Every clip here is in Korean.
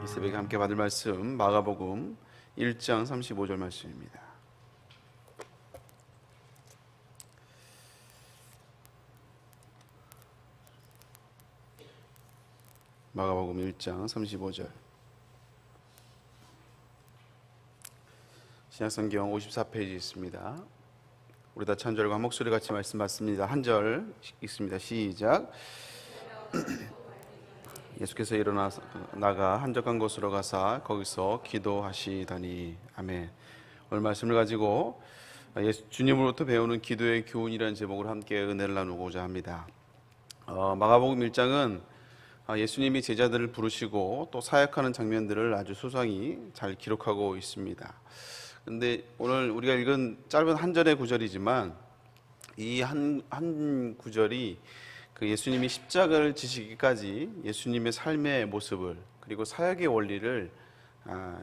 새벽에 함께 받을 말씀 마가복음 1장 35절 말씀입니다. 마가복음 1장 35절. 신약성경 54페이지 있습니다. 우리 다 찬절과 한 목소리 같이 말씀 받습니다. 한 절 읽습니다. 시작. 예수께서 일어나서 나가 한적한 곳으로 가사 거기서 기도하시더니. 아멘. 오늘 말씀을 가지고 주님으로부터 배우는 기도의 교훈이라는 제목으로 함께 은혜를 나누고자 합니다. 마가복음 1장은 예수님이 제자들을 부르시고 또 사역하는 장면들을 아주 소상히 잘 기록하고 있습니다. 근데 오늘 우리가 읽은 짧은 한 절의 구절이지만 이 한 구절이 그 예수님이 십자가를 지시기까지 예수님의 삶의 모습을 그리고 사역의 원리를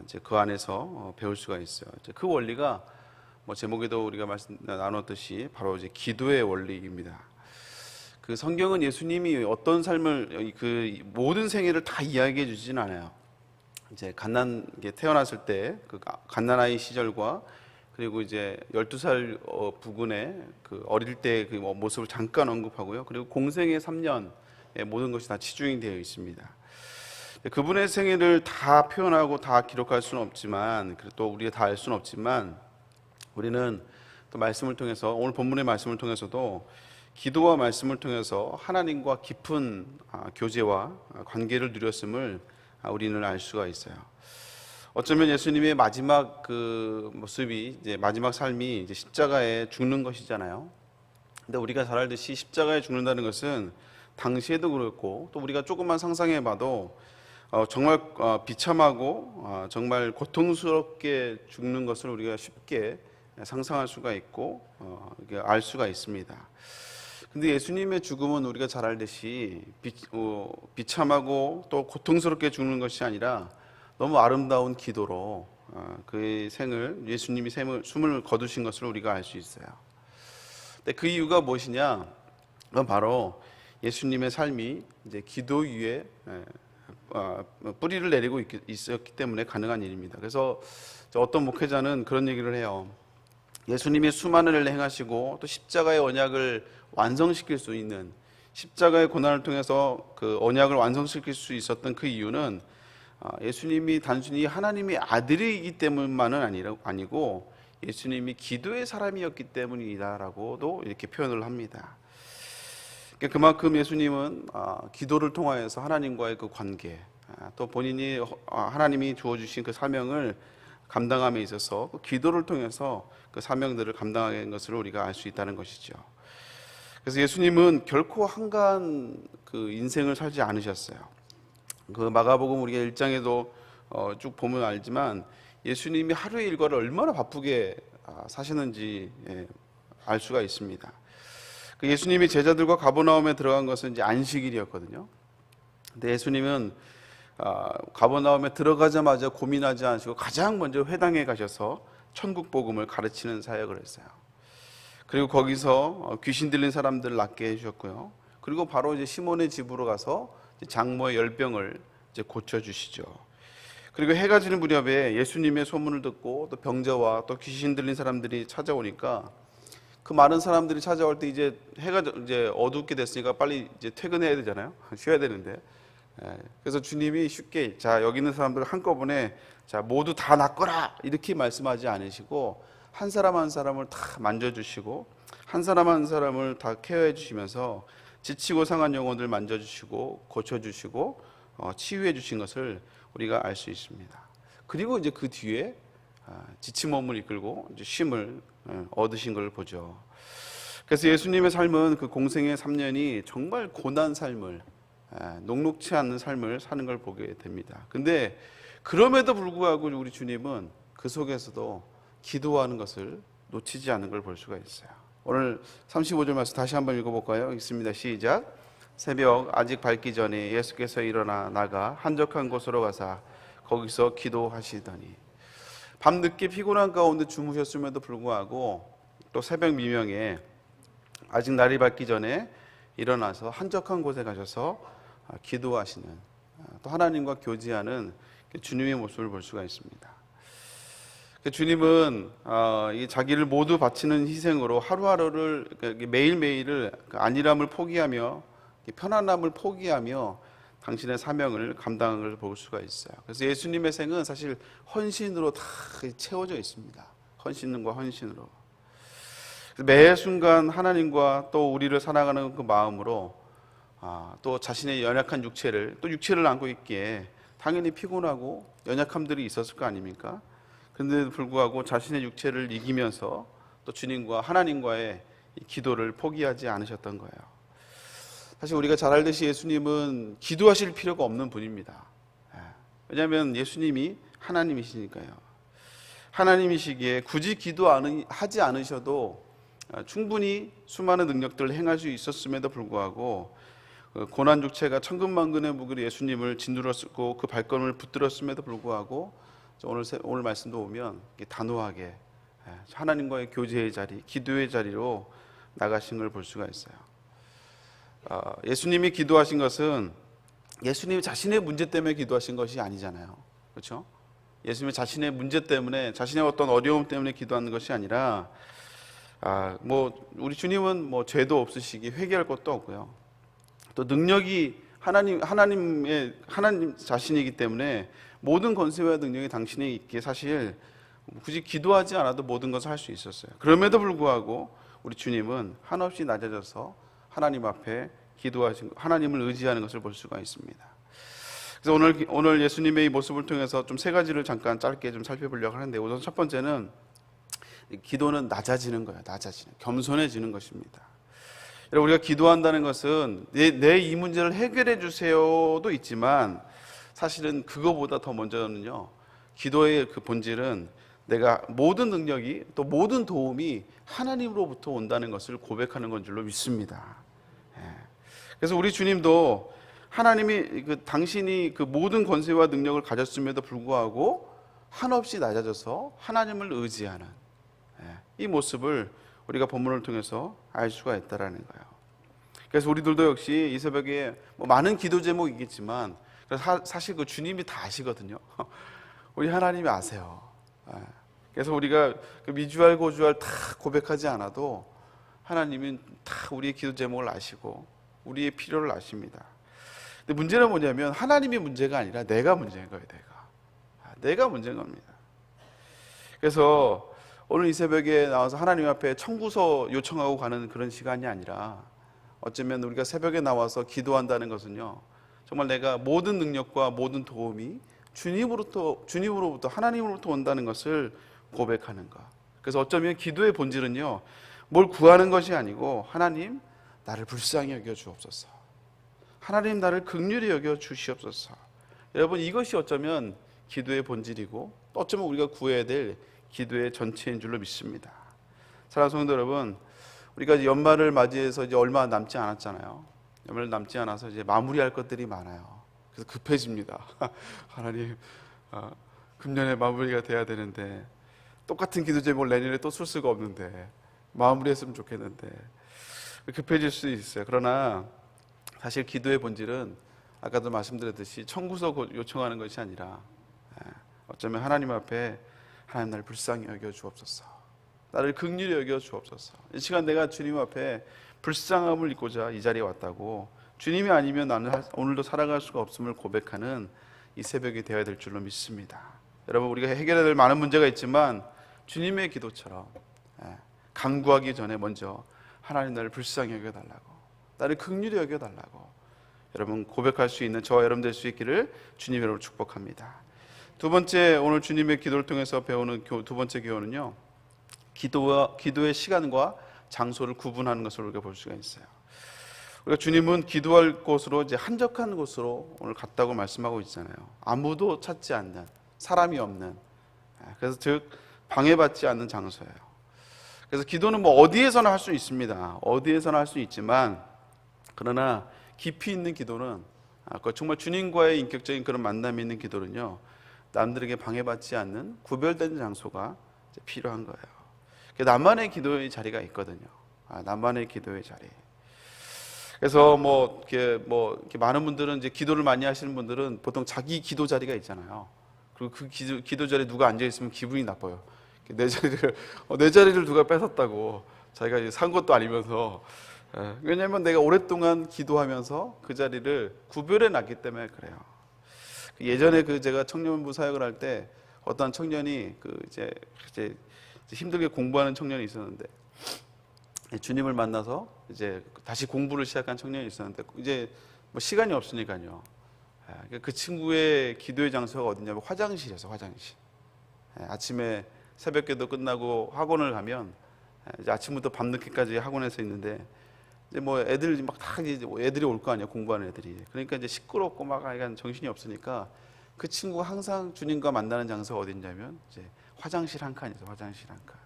이제 그 안에서 배울 수가 있어요. 그 원리가 제목에도 우리가 말씀 나눴듯이 바로 이제 기도의 원리입니다. 그 성경은 예수님이 어떤 삶을 그 모든 생애를 다 이야기해 주지는 않아요. 이제 태어났을 때 그 갓난아이 시절과 그리고 이제 12살 부근의 그 어릴 때 그 모습을 잠깐 언급하고요. 그리고 공생의 3년의 모든 것이 다 치중이 되어 있습니다. 그분의 생애를 다 표현하고 다 기록할 수는 없지만, 또 우리가 다 알 수는 없지만, 우리는 또 말씀을 통해서, 오늘 본문의 말씀을 통해서도 기도와 말씀을 통해서 하나님과 깊은 교제와 관계를 누렸음을 우리는 알 수가 있어요. 어쩌면 예수님의 마지막 그 모습이 이제 마지막 삶이 이제 십자가에 죽는 것이잖아요. 근데 우리가 잘 알듯이 십자가에 죽는다는 것은 당시에도 그렇고 또 우리가 조금만 상상해봐도 정말 비참하고 정말 고통스럽게 죽는 것을 우리가 쉽게 상상할 수가 있고 알 수가 있습니다. 근데 예수님의 죽음은 우리가 잘 알듯이 비참하고 또 고통스럽게 죽는 것이 아니라 너무 아름다운 기도로 그의 생을 예수님이 숨을 거두신 것을 우리가 알 수 있어요. 근데 그 이유가 무엇이냐? 그건 바로 예수님의 삶이 이제 기도 위에 뿌리를 내리고 있었기 때문에 가능한 일입니다. 그래서 어떤 목회자는 그런 얘기를 해요. 예수님이 수많은 일을 행하시고 또 십자가의 언약을 완성시킬 수 있는, 십자가의 고난을 통해서 그 언약을 완성시킬 수 있었던 그 이유는 예수님이 단순히 하나님의 아들이기 때문만은 아니고 예수님이 기도의 사람이었기 때문이다라고도 이렇게 표현을 합니다. 그만큼 예수님은 기도를 통하여서 하나님과의 그 관계, 또 본인이 하나님이 주어주신 그 사명을 감당함에 있어서 그 기도를 통해서 그 사명들을 감당하는 것을 우리가 알 수 있다는 것이죠. 그래서 예수님은 결코 한가한 그 인생을 살지 않으셨어요. 그 마가복음 우리가 1장에도 쭉 보면 알지만 예수님이 하루의 일과를 얼마나 바쁘게 사시는지 알 수가 있습니다. 그 예수님이 제자들과 가버나움에 들어간 것은 이제 안식일이었거든요. 근데 예수님은 가버나움에 들어가자마자 고민하지 않으시고 가장 먼저 회당에 가셔서 천국 복음을 가르치는 사역을 했어요. 그리고 거기서 귀신 들린 사람들을 낫게 해주셨고요. 그리고 바로 이제 시몬의 집으로 가서 장모의 열병을 이제 고쳐주시죠. 그리고 해가 지는 무렵에 예수님의 소문을 듣고 또 병자와 또 귀신 들린 사람들이 찾아오니까 그 많은 사람들이 찾아올 때 이제 해가 이제 어둡게 됐으니까 빨리 이제 퇴근해야 되잖아요. 쉬어야 되는데. 그래서 주님이 쉽게 여기 있는 사람들 한꺼번에 모두 다 낫거라 이렇게 말씀하지 않으시고 한 사람 한 사람을 다 만져주시고 한 사람 한 사람을 다 케어해 주시면서 지치고 상한 영혼들 만져주시고 고쳐주시고 치유해 주신 것을 우리가 알 수 있습니다. 그리고 이제 그 뒤에 지친 몸을 이끌고 이제 쉼을 얻으신 걸 보죠. 그래서 예수님의 삶은 그 공생의 3년이 정말 고난 삶을, 녹록치 않는 삶을 사는 걸 보게 됩니다. 근데 그럼에도 불구하고 우리 주님은 그 속에서도 기도하는 것을 놓치지 않는 걸 볼 수가 있어요. 오늘 35절 말씀 다시 한번 읽어볼까요? 읽습니다. 시작. 새벽 아직 밝기 전에 예수께서 일어나 나가 한적한 곳으로 가사 거기서 기도하시더니. 밤늦게 피곤한 가운데 주무셨음에도 불구하고 또 새벽 미명에 아직 날이 밝기 전에 일어나서 한적한 곳에 가셔서 기도하시는, 또 하나님과 교제하는 주님의 모습을 볼 수가 있습니다. 주님은 이 자기를 모두 바치는 희생으로 하루하루를 매일매일을 안일함을 포기하며 편안함을 포기하며 당신의 사명을 감당을 볼 수가 있어요. 그래서 예수님의 생은 사실 헌신으로 다 채워져 있습니다. 헌신과 헌신으로. 매 순간 하나님과 또 우리를 사랑하는 그 마음으로 또 자신의 연약한 육체를 안고 있기에 당연히 피곤하고 연약함들이 있었을 거 아닙니까? 그런데도 불구하고 자신의 육체를 이기면서 또 주님과 하나님과의 기도를 포기하지 않으셨던 거예요. 사실 우리가 잘 알듯이 예수님은 기도하실 필요가 없는 분입니다. 왜냐하면 예수님이 하나님이시니까요. 하나님이시기에 굳이 기도하지 않으셔도 충분히 수많은 능력들을 행할 수 있었음에도 불구하고 고난 육체가 천근만근의 무게로 예수님을 짓누르고 그 발걸음을 붙들었음에도 불구하고 오늘 말씀도 보면 단호하게 하나님과의 교제의 자리, 기도의 자리로 나가신 걸 볼 수가 있어요. 예수님이 기도하신 것은 예수님이 자신의 문제 때문에 기도하신 것이 아니잖아요. 그렇죠? 예수님이 자신의 문제 때문에, 자신의 어떤 어려움 때문에 기도하는 것이 아니라 우리 주님은 죄도 없으시기 회개할 것도 없고요. 또 능력이 하나님 자신이기 때문에 모든 권세와 능력이 당신에 있기에 사실 굳이 기도하지 않아도 모든 것을 할 수 있었어요. 그럼에도 불구하고 우리 주님은 한없이 낮아져서 하나님 앞에 기도하신, 하나님을 의지하는 것을 볼 수가 있습니다. 그래서 오늘 예수님의 이 모습을 통해서 좀 세 가지를 잠깐 짧게 좀 살펴보려고 하는데, 우선 첫 번째는 기도는 낮아지는 거예요. 겸손해지는 것입니다. 여러분, 우리가 기도한다는 것은 내 이 문제를 해결해 주세요도 있지만 사실은 그거보다 더 먼저는요, 기도의 그 본질은 내가 모든 능력이 또 모든 도움이 하나님으로부터 온다는 것을 고백하는 건 줄로 믿습니다. 그래서 우리 주님도 하나님이 당신이 그 모든 권세와 능력을 가졌음에도 불구하고 한없이 낮아져서 하나님을 의지하는 이 모습을 우리가 본문을 통해서 알 수가 있다라는 거예요. 그래서 우리들도 역시 이 새벽에 많은 기도 제목이 있겠지만 사실 그 주님이 다 아시거든요. 우리 하나님이 아세요. 그래서 우리가 그 미주알 고주알 다 고백하지 않아도 하나님은 다 우리의 기도 제목을 아시고 우리의 필요를 아십니다. 근데 문제는 뭐냐면 하나님이 문제가 아니라 내가 문제인 거예요. 내가 문제인 겁니다. 그래서 오늘 이 새벽에 나와서 하나님 앞에 청구서 요청하고 가는 그런 시간이 아니라, 어쩌면 우리가 새벽에 나와서 기도한다는 것은요, 정말 내가 모든 능력과 모든 도움이 주님으로부터 하나님으로부터 온다는 것을 고백하는 것. 그래서 어쩌면 기도의 본질은요, 뭘 구하는 것이 아니고, 하나님 나를 불쌍히 여겨 주옵소서, 하나님 나를 긍휼히 여겨 주시옵소서. 여러분, 이것이 어쩌면 기도의 본질이고 어쩌면 우리가 구해야 될 기도의 전체인 줄로 믿습니다. 사랑하는 성도 여러분, 우리가 연말을 맞이해서 이제 얼마 남지 않았잖아요. 연말 남지 않아서 이제 마무리할 것들이 많아요. 그래서 급해집니다. 하나님, 금년에 마무리가 돼야 되는데, 똑같은 기도 제목을 내년에 또 쓸 수가 없는데 마무리했으면 좋겠는데 급해질 수 있어요. 그러나 사실 기도의 본질은 아까도 말씀드렸듯이 청구서 요청하는 것이 아니라, 어쩌면 하나님 앞에 하나님 나를 불쌍히 여겨 주옵소서, 나를 긍휼히 여겨 주옵소서. 이 시간 내가 주님 앞에 불쌍함을 입고자 이 자리에 왔다고, 주님이 아니면 나는 오늘도 살아갈 수가 없음을 고백하는 이 새벽이 되어야 될 줄로 믿습니다. 여러분, 우리가 해결해야 될 많은 문제가 있지만 주님의 기도처럼 간구하기 전에 먼저 하나님 나를 불쌍히 여겨달라고, 나를 긍휼히 여겨달라고 여러분 고백할 수 있는 저와 여러분 될 수 있기를 주님 여러분 축복합니다. 두 번째, 오늘 주님의 기도를 통해서 배우는 두 번째 교훈은요, 기도의 시간과 장소를 구분하는 것을 우리가 볼 수가 있어요. 우리가 주님은 기도할 곳으로 이제 한적한 곳으로 오늘 갔다고 말씀하고 있잖아요. 아무도 찾지 않는, 사람이 없는, 그래서 즉 방해받지 않는 장소예요. 그래서 기도는 어디에서나 할 수 있습니다. 어디에서나 할 수 있지만, 그러나 깊이 있는 기도는, 정말 주님과의 인격적인 그런 만남이 있는 기도는요, 남들에게 방해받지 않는 구별된 장소가 필요한 거예요. 나만의 기도의 자리가 있거든요. 나만의 기도의 자리. 그래서 이렇게 많은 분들은 이제 기도를 많이 하시는 분들은 보통 자기 기도 자리가 있잖아요. 그리고 그 기도 자리에 누가 앉아 있으면 기분이 나빠요. 내 자리를 누가 뺏었다고 자기가 이제 산 것도 아니면서. 왜냐하면 내가 오랫동안 기도하면서 그 자리를 구별해 놨기 때문에 그래요. 예전에 제가 청년부 사역을 할 때 어떤 청년이 이제 힘들게 공부하는 청년이 있었는데, 주님을 만나서 이제 다시 공부를 시작한 청년이 있었는데, 이제 뭐 시간이 없으니까요. 그 친구의 기도의 장소가 어디냐면 화장실이었어요. 화장실. 아침에 새벽기도 끝나고 학원을 가면 이제 아침부터 밤늦게까지 학원에서 있는데, 이제 뭐 애들 막 다 이제 애들이 올 거 아니야, 공부하는 애들이. 그러니까 이제 시끄럽고 막 약간 정신이 없으니까 그 친구가 항상 주님과 만나는 장소가 어딘냐면 이제 화장실 한 칸이죠. 화장실 한 칸.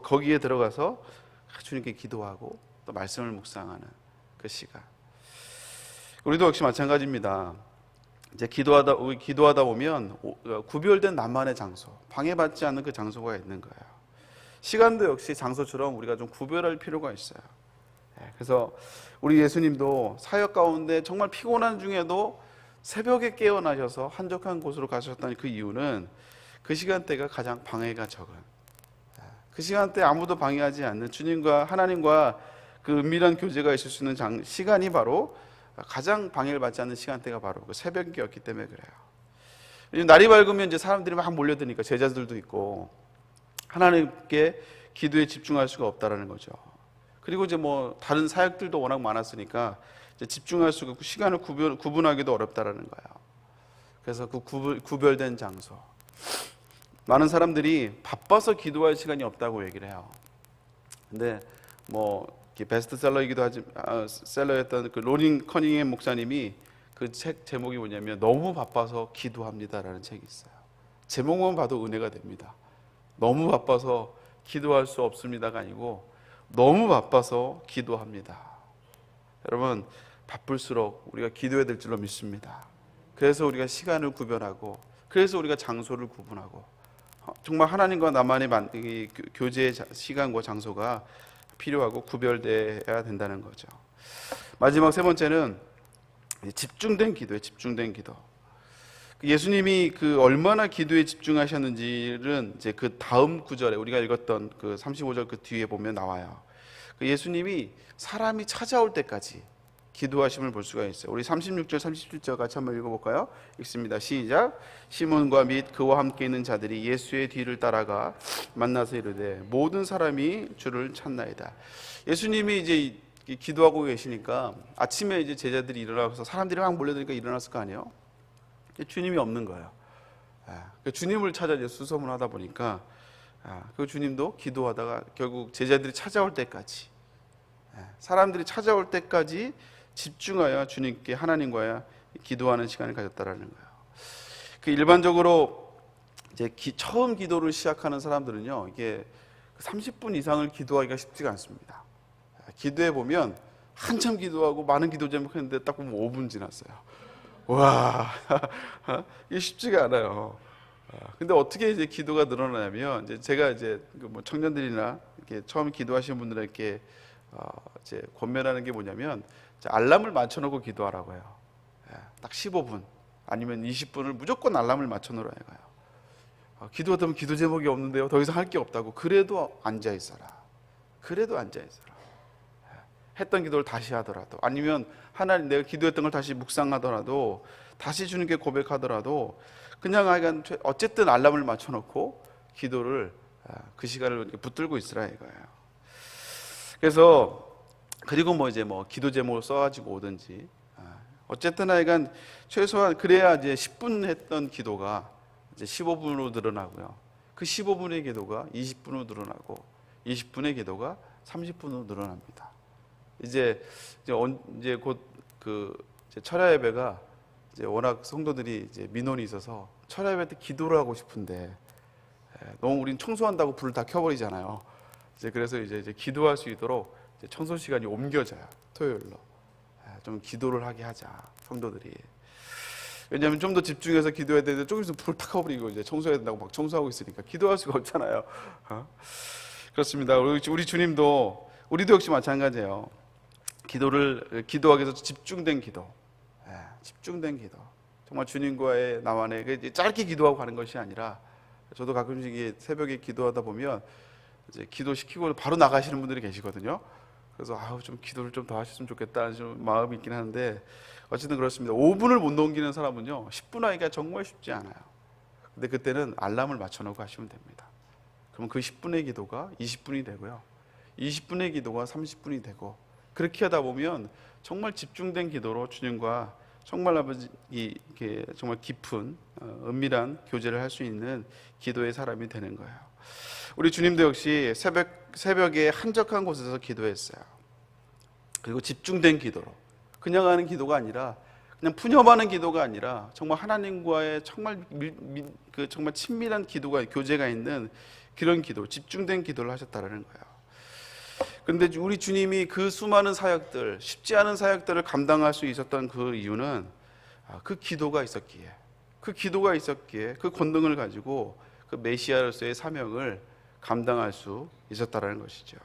거기에 들어가서 주님께 기도하고 또 말씀을 묵상하는 그 시간. 우리도 역시 마찬가지입니다. 이제 기도하다 보면 구별된 나만의 장소, 방해받지 않는 그 장소가 있는 거예요. 시간도 역시 장소처럼 우리가 좀 구별할 필요가 있어요. 그래서 우리 예수님도 사역 가운데 정말 피곤한 중에도 새벽에 깨어나셔서 한적한 곳으로 가셨던 그 이유는 그 시간대가 가장 방해가 적은, 그 시간대 아무도 방해하지 않는 주님과 하나님과 그 은밀한 교제가 있을 수 있는 시간이 바로 가장 방해를 받지 않는 시간대가 바로 그 새벽이었기 때문에 그래요. 날이 밝으면 이제 사람들이 막 몰려드니까 제자들도 있고 하나님께 기도에 집중할 수가 없다라는 거죠. 그리고 이제 뭐 다른 사역들도 워낙 많았으니까 이제 집중할 수가 없고 시간을 구분하기도 어렵다라는 거예요. 그래서 그 구별된 장소. 많은 사람들이 바빠서 기도할 시간이 없다고 얘기를 해요. 근데 뭐 베스트셀러이기도 하지 셀러였던 그 로링 커닝햄 목사님이 그 책 제목이 뭐냐면 너무 바빠서 기도합니다라는 책이 있어요. 제목만 봐도 은혜가 됩니다. 너무 바빠서 기도할 수 없습니다가 아니고 너무 바빠서 기도합니다. 여러분, 바쁠수록 우리가 기도해야 될 줄로 믿습니다. 그래서 우리가 시간을 구별하고, 그래서 우리가 장소를 구분하고, 정말 하나님과 나만의 교제의 시간과 장소가 필요하고 구별되어야 된다는 거죠. 마지막 세 번째는 집중된 기도예요. 집중된 기도. 예수님이 얼마나 기도에 집중하셨는지는 이제 그 다음 구절에 우리가 읽었던 그 35절 그 뒤에 보면 나와요. 예수님이 사람이 찾아올 때까지 기도하심을 볼 수가 있어요. 우리 36절 37절 같이 한번 읽어볼까요? 읽습니다. 시작. 시몬과 및 그와 함께 있는 자들이 예수의 뒤를 따라가 만나서 이르되 모든 사람이 주를 찾나이다. 예수님이 이제 기도하고 계시니까 아침에 이제 제자들이 일어나서 사람들이 막 몰려드니까 일어났을 거 아니에요? 주님이 없는 거예요. 주님을 찾아 이제 수소문하다 보니까 그 주님도 기도하다가 결국 제자들이 찾아올 때까지, 사람들이 찾아올 때까지 집중하여 주님께 하나님과의 기도하는 시간을 가졌다라는 거예요. 일반적으로 이제 처음 기도를 시작하는 사람들은요, 이게 30분 이상을 기도하기가 쉽지가 않습니다. 기도해 보면 한참 기도하고 많은 기도 제목 했는데 딱 보면 5분 지났어요. 와, 이게 쉽지가 않아요. 근데 어떻게 이제 기도가 늘어나냐면, 이제 제가 이제 뭐 청년들이나 이렇게 처음 기도하시는 분들에게 이제 권면하는 게 뭐냐면, 알람을 맞춰놓고 기도하라고 해요. 딱 15분 아니면 20분을 무조건 알람을 맞춰놓으라 해요. 기도하다 보면 기도 제목이 없는데요, 더 이상 할 게 없다고. 그래도 앉아 있어라. 그래도 앉아 있어라. 했던 기도를 다시 하더라도, 아니면 하나님 내가 기도했던 걸 다시 묵상하더라도, 다시 주님께 고백하더라도 그냥 하여간 어쨌든 알람을 맞춰놓고 기도를 그 시간을 붙들고 있으라 이거예요. 그래서 그리고 뭐 이제 뭐 기도 제목을 써가지고 오든지, 어쨌든 하여간 최소한 그래야 이제 10분 했던 기도가 이제 15분으로 늘어나고요. 그 15분의 기도가 20분으로 늘어나고 20분의 기도가 30분으로 늘어납니다. 이제 곧 철야 예배가 이제 워낙 성도들이 이제 민원이 있어서 철야 예배 때 기도를 하고 싶은데 너무 우린 청소한다고 불을 다 켜버리잖아요. 그래서 이제 기도할 수 있도록 이제 청소 시간이 옮겨져요. 토요일로 좀 기도를 하게 하자, 성도들이. 왜냐하면 좀 더 집중해서 기도해야 되는데 조금 있으면 불을 탁 켜버리고 이제 청소해야 된다고 막 청소하고 있으니까 기도할 수가 없잖아요. 그렇습니다. 우리 주님도 우리도 역시 마찬가지예요. 기도하기 위해서 집중된 기도, 집중된 기도. 정말 주님과의 나만의 짧게 기도하고 가는 것이 아니라, 저도 가끔씩 새벽에 기도하다 보면 이제 기도시키고 바로 나가시는 분들이 계시거든요. 그래서 좀 기도를 좀 더 하셨으면 좋겠다는 좀 마음이 있긴 하는데, 어쨌든 그렇습니다. 5분을 못 넘기는 사람은요 10분 하기가 정말 쉽지 않아요. 근데 그때는 알람을 맞춰놓고 하시면 됩니다. 그러면 그 10분의 기도가 20분이 되고요, 20분의 기도가 30분이 되고, 그렇게 하다 보면 정말 집중된 기도로 주님과 정말 아버지 이렇게 정말 깊은 은밀한 교제를 할 수 있는 기도의 사람이 되는 거예요. 우리 주님도 역시 새벽에 한적한 곳에서 기도했어요. 그리고 집중된 기도로, 그냥 하는 기도가 아니라, 그냥 푸념하는 기도가 아니라 정말 하나님과의 정말 정말 친밀한 기도가, 교제가 있는 그런 기도, 집중된 기도를 하셨다라는 거예요. 그런데 우리 주님이 그 수많은 사역들, 쉽지 않은 사역들을 감당할 수 있었던 그 이유는 그 기도가 있었기에, 그 권능을 가지고 그 메시아로서의 사명을 감당할 수 있었다라는 것이죠.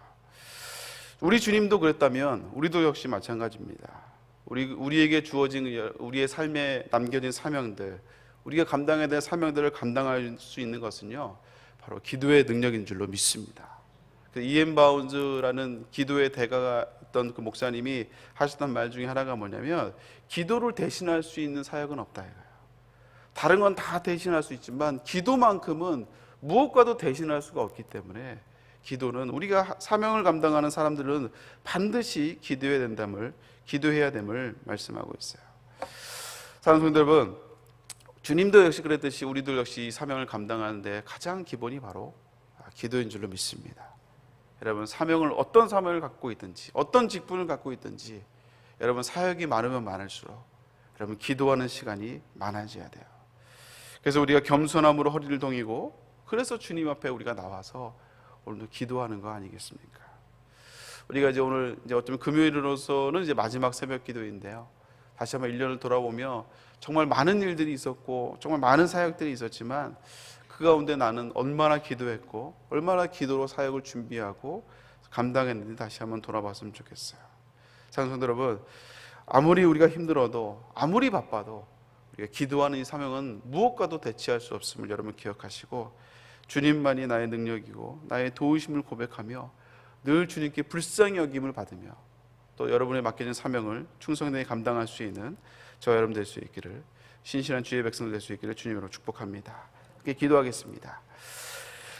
우리 주님도 그랬다면 우리도 역시 마찬가지입니다. 우리에게 주어진, 우리의 삶에 남겨진 사명들, 우리가 감당해야 될 사명들을 감당할 수 있는 것은요 바로 기도의 능력인 줄로 믿습니다. 이엠 바운즈라는 기도의 대가가 있던 그 목사님이 하셨던 말 중에 하나가 뭐냐면, 기도를 대신할 수 있는 사역은 없다 이거예요. 다른 건 다 대신할 수 있지만 기도만큼은 무엇과도 대신할 수가 없기 때문에, 기도는 우리가 사명을 감당하는 사람들은 반드시 기도해야 됨을 말씀하고 있어요. 사랑하는 성도 여러분, 주님도 역시 그랬듯이 우리도 역시 이 사명을 감당하는데 가장 기본이 바로 기도인 줄로 믿습니다. 여러분, 어떤 사명을 갖고 있든지, 어떤 직분을 갖고 있든지, 여러분 사역이 많으면 많을수록 여러분 기도하는 시간이 많아져야 돼요. 그래서 우리가 겸손함으로 허리를 동이고, 그래서 주님 앞에 우리가 나와서 오늘도 기도하는 거 아니겠습니까? 우리가 이제 오늘 어쩌면 금요일으로서는 이제 마지막 새벽 기도인데요, 다시 한번 1년을 돌아보며 정말 많은 일들이 있었고 정말 많은 사역들이 있었지만, 그 가운데 나는 얼마나 기도했고 얼마나 기도로 사역을 준비하고 감당했는지 다시 한번 돌아봤으면 좋겠어요. 사랑하는 성도 여러분, 아무리 우리가 힘들어도, 아무리 바빠도 우리가 기도하는 이 사명은 무엇과도 대체할 수 없음을 여러분 기억하시고, 주님만이 나의 능력이고 나의 도우심을 고백하며 늘 주님께 불쌍히 여김을 받으며, 또 여러분의 맡겨진 사명을 충성되게 감당할 수 있는 저와 여러분 될 수 있기를, 신실한 주의 백성들 될 수 있기를 주님으로 축복합니다. 기도하겠습니다.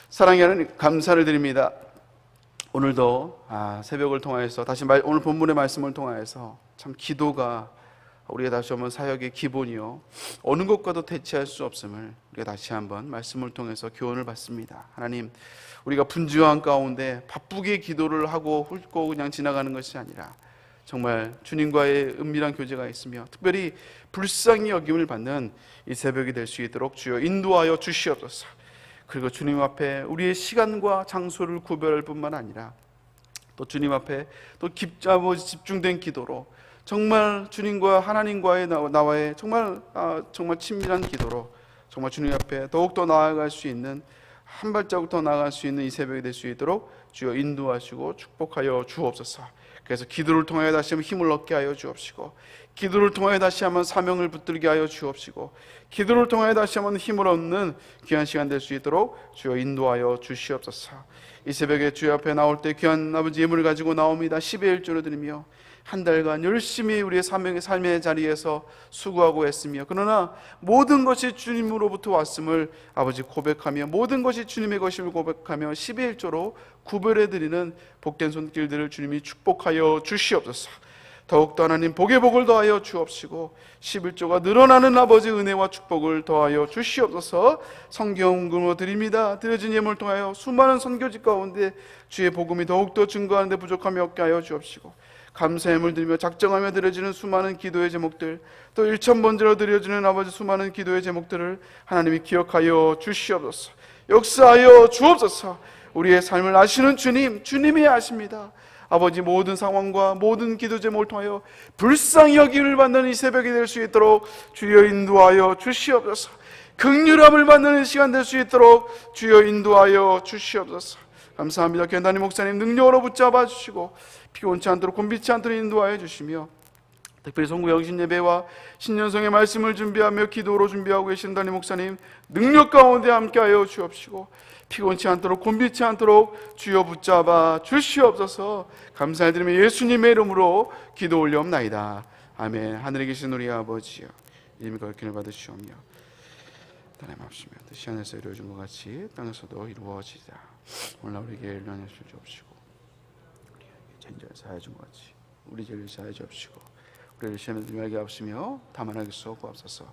사랑의 하나님, 감사를 드립니다. 오늘도 새벽을 통하여서 오늘 본문의 말씀을 통하여서 참 기도가 우리가 다시 한번 사역의 기본이요 어느 것과도 대체할 수 없음을 우리가 다시 한번 말씀을 통해서 교훈을 받습니다. 하나님, 우리가 분주한 가운데 바쁘게 기도를 하고 훑고 그냥 지나가는 것이 아니라 정말 주님과의 은밀한 교제가 있으며 특별히 불쌍히 여김을 받는 이 새벽이 될 수 있도록 주여 인도하여 주시옵소서. 그리고 주님 앞에 우리의 시간과 장소를 구별할 뿐만 아니라 또 주님 앞에 또 집중된 기도로, 정말 주님과 하나님과의 나와의 정말 친밀한 기도로 정말 주님 앞에 더욱더 나아갈 수 있는, 한 발자국 더 나아갈 수 있는 이 새벽이 될 수 있도록 주여 인도하시고 축복하여 주옵소서. 그래서 기도를 통하여 다시 한번 힘을 얻게 하여 주옵시고, 기도를 통하여 다시 한번 사명을 붙들게 하여 주옵시고, 기도를 통하여 다시 한번 힘을 얻는 귀한 시간 될 수 있도록 주여 인도하여 주시옵소서. 이 새벽에 주여 앞에 나올 때 귀한 아버지 예물을 가지고 나옵니다. 10의 1조를 드리며 한 달간 열심히 우리의 삶의 자리에서 수고하고 했으며, 그러나 모든 것이 주님으로부터 왔음을 아버지 고백하며, 모든 것이 주님의 것임을 고백하며 10의 1조로 구별해드리는 복된 손길들을 주님이 축복하여 주시옵소서. 더욱더 하나님 복의 복을 더하여 주옵시고 11조가 늘어나는 아버지 은혜와 축복을 더하여 주시옵소서. 성경금으로 드립니다. 드려진 예물을 통하여 수많은 선교지 가운데 주의 복음이 더욱더 증거하는 데 부족함이 없게 하여 주옵시고, 감사의 예물 드리며 작정하며 드려지는 수많은 기도의 제목들, 또 1,000번째로 드려지는 아버지 수많은 기도의 제목들을 하나님이 기억하여 주시옵소서. 역사하여 주옵소서. 우리의 삶을 아시는 주님, 주님이 아십니다. 아버지, 모든 상황과 모든 기도 제목을 통하여 불쌍히 여김을 받는 이 새벽이 될 수 있도록 주여 인도하여 주시옵소서. 긍휼함을 받는 시간 될 수 있도록 주여 인도하여 주시옵소서. 감사합니다. 교회 담임 목사님 능력으로 붙잡아 주시고 피곤치 않도록 곤비치 않도록 인도하여 주시며, 특별히 송구 영신 예배와 신년성의 말씀을 준비하며 기도로 준비하고 계신 담임 목사님 능력 가운데 함께하여 주옵시고 피곤치 않도록 곤비치 않도록 주여 붙잡아 주시옵소서. 감사드리며 예수님의 이름으로 기도 올려옵나이다. 아멘. 하늘에 계신 우리 아버지여, 이름이 거룩히 받으시오며 하나님 앞시며 뜻이 하늘에서 이루어진 것 같이 땅에서도 이루어지리라. 오늘 우리에게 일어나는 줄 주옵시고 우리에게 죄를 사하여 준 것 같이 우리 죄를 사하여 주옵시고 우리를 시험에 들지 말게 하옵시며 다만 하게 쏘고옵소서.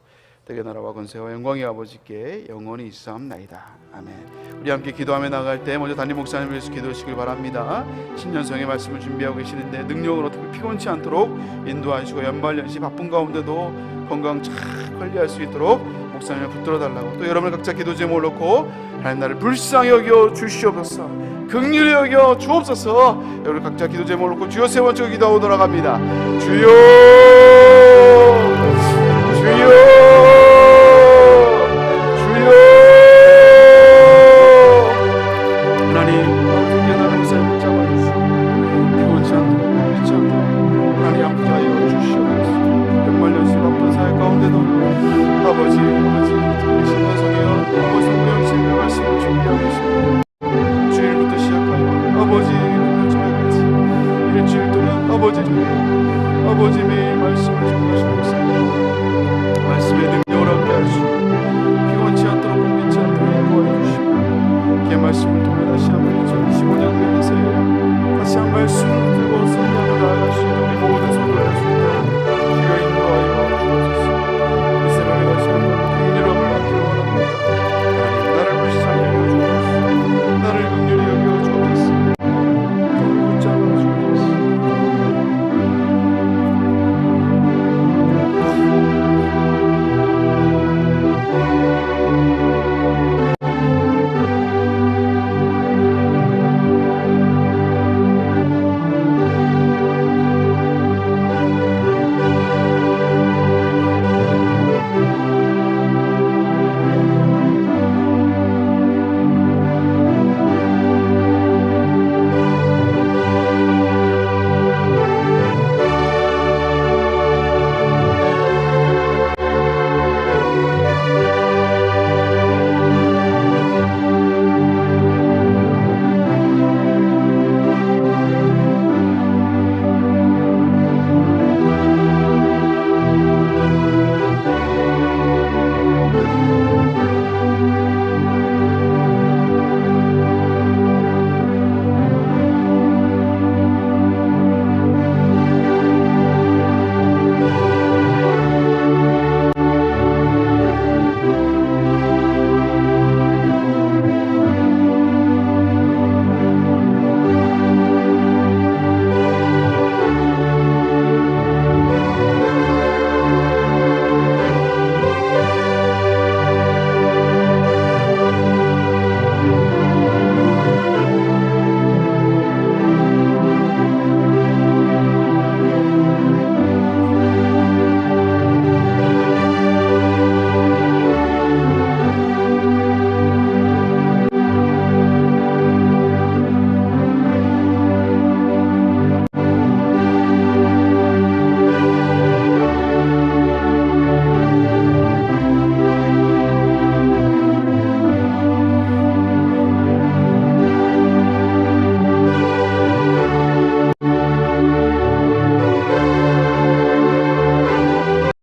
대개 나라와 권세와 영광이 아버지께 영원히 있사옵나이다. 아멘. 우리 함께 기도하며 나갈 때 먼저 담임 목사님을 위해서 기도하시길 바랍니다. 신년성의 말씀을 준비하고 계시는데 능력으로 특히 피곤치 않도록 인도하시고 연말연시 바쁜 가운데도 건강 잘 관리할 수 있도록 목사님을 붙들어 달라고, 또 여러분 각자 기도 제목을 놓고 하나님 나를 불쌍히 여겨 주시옵소서, 긍휼히 여겨 주옵소서. 여러분 각자 기도 제목을 놓고 주여 세 번째 기도하고 돌아갑니다. 주여 주여 주여. 하나님 아버지께 나를 목사님 붙잡아주시고 피곤치 않도록 곤비치 않도록 하나님 함께 하여 주시옵소서. 연말연시 바쁜 사회 가운데도 아버지 신년성이여 아버지 성령님의 말씀을 준비하고 있습니다. 주일부터 시작하여 아버지 금요일까지 일주일 동안 아버지 매일 말씀을 준비하시고 있습니다. 말씀의 능력을 함께 하시고 피곤치 않도록 곤비치 않도록 인도하여 주시고 그 말씀을 통해